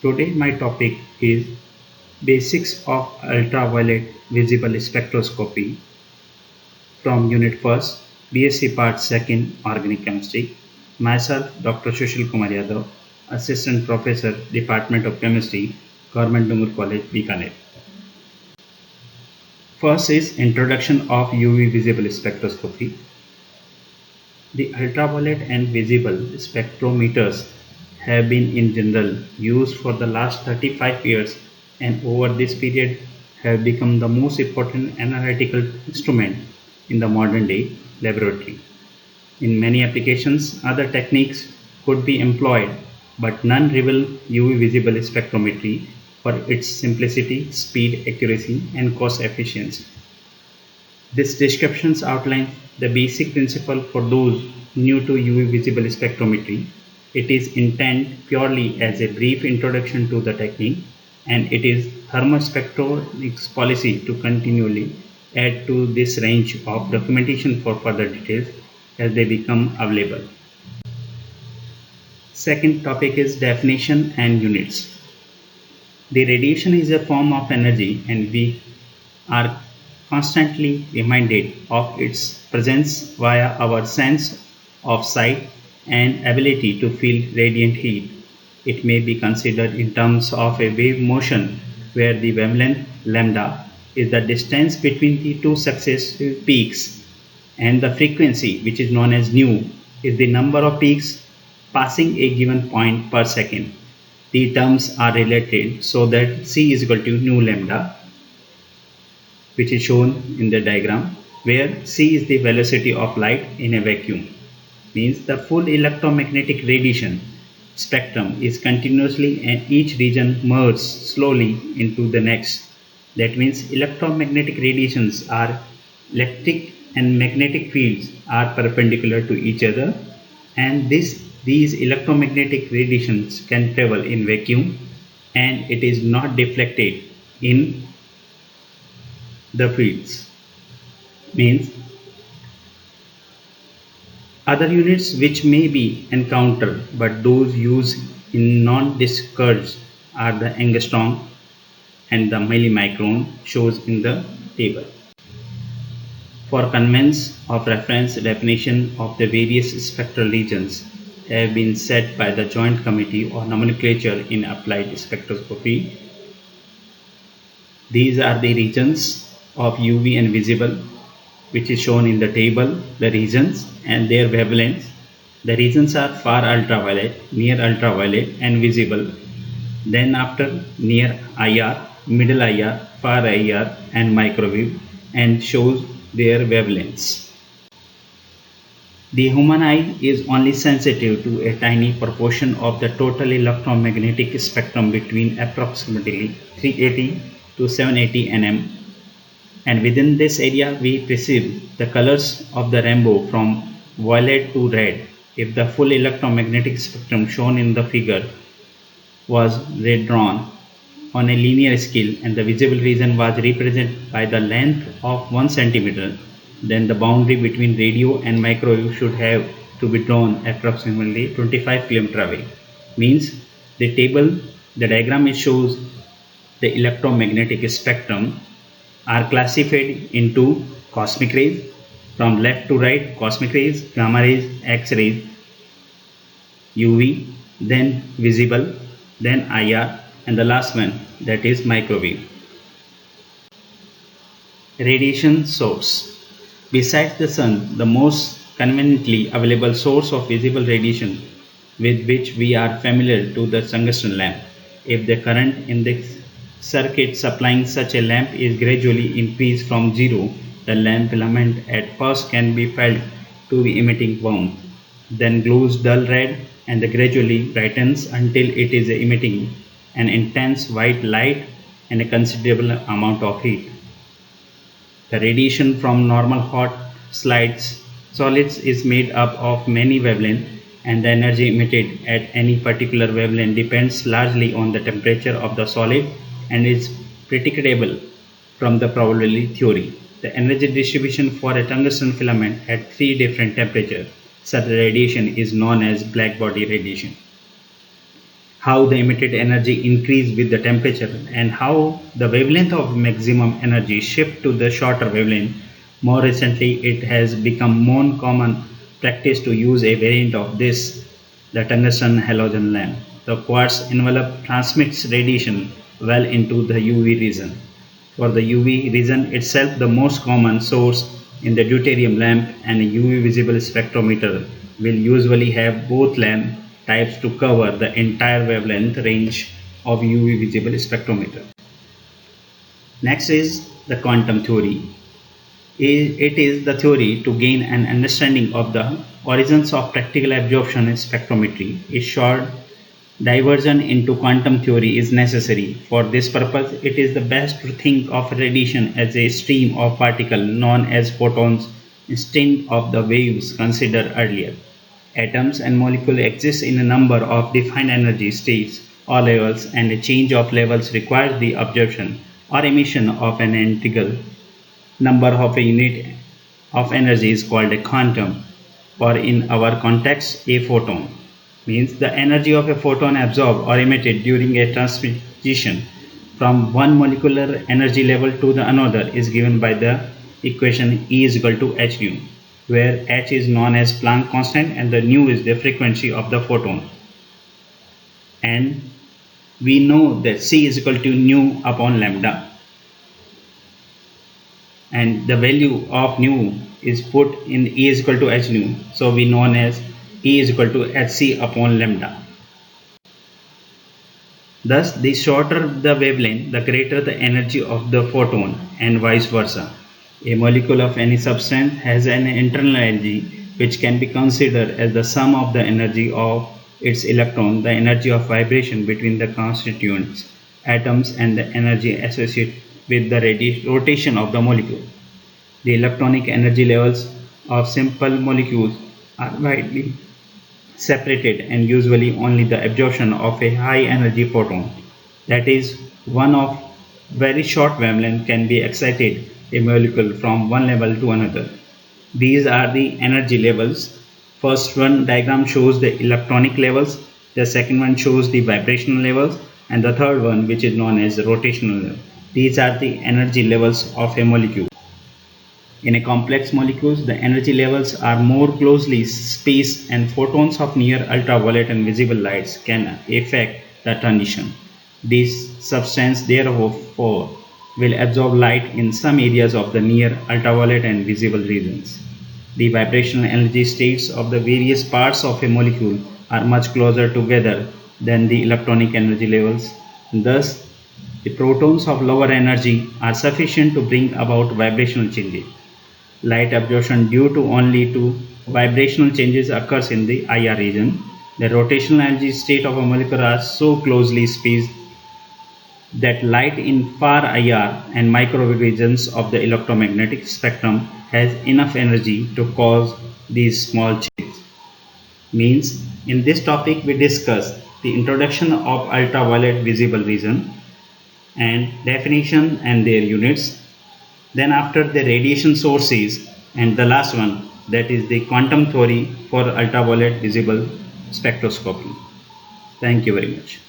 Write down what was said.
Today my topic is Basics of Ultraviolet Visible Spectroscopy from Unit 1st, BSc Part 2nd, Organic Chemistry. Myself, Dr. Sushil Kumar Yadav, Assistant Professor, Department of Chemistry, Government Dungur College, Bikaner. First is Introduction of UV Visible Spectroscopy. The ultraviolet and visible spectrometers have been in general used for the last 35 years and over this period have become the most important analytical instrument in the modern day laboratory. In many applications, other techniques could be employed, but none rival UV visible spectrometry for its simplicity, speed, accuracy, and cost efficiency. This description outlines the basic principle for those new to UV visible spectrometry. It is intended purely as a brief introduction to the technique, and it is thermospectronics policy to continually add to this range of documentation for further details as they become available. Second topic is definition and units. The radiation is a form of energy and we are constantly reminded of its presence via our sense of sight and ability to feel radiant heat. It may be considered in terms of a wave motion where the wavelength lambda is the distance between the two successive peaks and the frequency, which is known as nu, is the number of peaks passing a given point per second. The terms are related so that C is equal to nu lambda, which is shown in the diagram, where C is the velocity of light in a vacuum. Means the full electromagnetic radiation spectrum is continuously and each region merges slowly into the next. That means electromagnetic radiations are electric and magnetic fields are perpendicular to each other, and these electromagnetic radiations can travel in vacuum and it is not deflected in the fields. Means other units which may be encountered but those used in non-discourse are the angstrom and the millimicron shows in the table. For convenience of reference, definition of the various spectral regions have been set by the Joint Committee or Nomenclature in Applied Spectroscopy. These are the regions of UV and visible, which is shown in the table, the regions and their wavelengths. The regions are far ultraviolet, near ultraviolet and visible. Then after near IR, middle IR, far IR and microwave, and shows their wavelengths. The human eye is only sensitive to a tiny proportion of the total electromagnetic spectrum between approximately 380 to 780 nm, and within this area we perceive the colors of the rainbow from violet to red. If the full electromagnetic spectrum shown in the figure was redrawn on a linear scale and the visible region was represented by the length of 1 centimeter, then the boundary between radio and microwave should have to be drawn approximately 25 km away. Means the diagram it shows the electromagnetic spectrum are classified into cosmic rays, from left to right, cosmic rays, gamma rays, X-rays, UV, then visible, then IR, and the last one, that is microwave. Radiation source. Besides the sun, the most conveniently available source of visible radiation with which we are familiar to the tungsten lamp. If the current in the circuit supplying such a lamp is gradually increased from zero, the lamp filament at first can be felt to be emitting warmth, then glows dull red and gradually brightens until it is emitting an intense white light and a considerable amount of heat. The radiation from normal hot solids is made up of many wavelengths, and the energy emitted at any particular wavelength depends largely on the temperature of the solid and is predictable from the probability theory. The energy distribution for a tungsten filament at 3 different temperatures such radiation is known as blackbody radiation. how the emitted energy increase with the temperature, and how the wavelength of maximum energy shift to the shorter wavelength. More recently, it has become more common practice to use a variant of this, the tungsten halogen lamp. The quartz envelope transmits radiation well into the UV region. For the UV region itself, the most common source in the deuterium lamp and a UV visible spectrometer will usually have both lamp types to cover the entire wavelength range of UV visible spectrometer. Next is the quantum theory. It is the theory to gain an understanding of the origins of practical absorption in spectrometry. A short diversion into quantum theory is necessary. For this purpose, it is the best to think of radiation as a stream of particles known as photons instead of the waves considered earlier. Atoms and molecules exist in a number of defined energy states or levels, and a change of levels requires the absorption or emission of an integral number of a unit of energy is called a quantum, or in our context, a photon. Means the energy of a photon absorbed or emitted during a transition from one molecular energy level to the another is given by the equation E is equal to h nu, where h is known as Planck constant and the nu is the frequency of the photon. And we know that C is equal to nu upon lambda, and the value of nu is put in E is equal to h nu, so we known as E is equal to hc upon lambda. Thus, the shorter the wavelength, the greater the energy of the photon, and vice versa. A molecule of any substance has an internal energy which can be considered as the sum of the energy of its electron, the energy of vibration between the constituents, atoms, and the energy associated with the rotation of the molecule. The electronic energy levels of simple molecules are widely separated, and usually only the absorption of a high energy photon, that is one of very short wavelength, can be excited a molecule from one level to another. These are the energy levels. First one diagram shows the electronic levels, the second one shows the vibrational levels, and the third one, which is known as rotational level. These are the energy levels of a molecule. In a complex molecules, the energy levels are more closely spaced, and photons of near ultraviolet and visible lights can affect the transition. These substances therefore will absorb light in some areas of the near ultraviolet and visible regions. The vibrational energy states of the various parts of a molecule are much closer together than the electronic energy levels. Thus, the protons of lower energy are sufficient to bring about vibrational changes. Light absorption due to only to vibrational changes occurs in the IR region. The rotational energy state of a molecule are so closely spaced that light in far IR and microwave regions of the electromagnetic spectrum has enough energy to cause these small changes. Means, in this topic we discussed the introduction of ultraviolet visible region and definition and their units. Then after the radiation sources, and the last one, that is the quantum theory for ultraviolet visible spectroscopy. Thank you very much.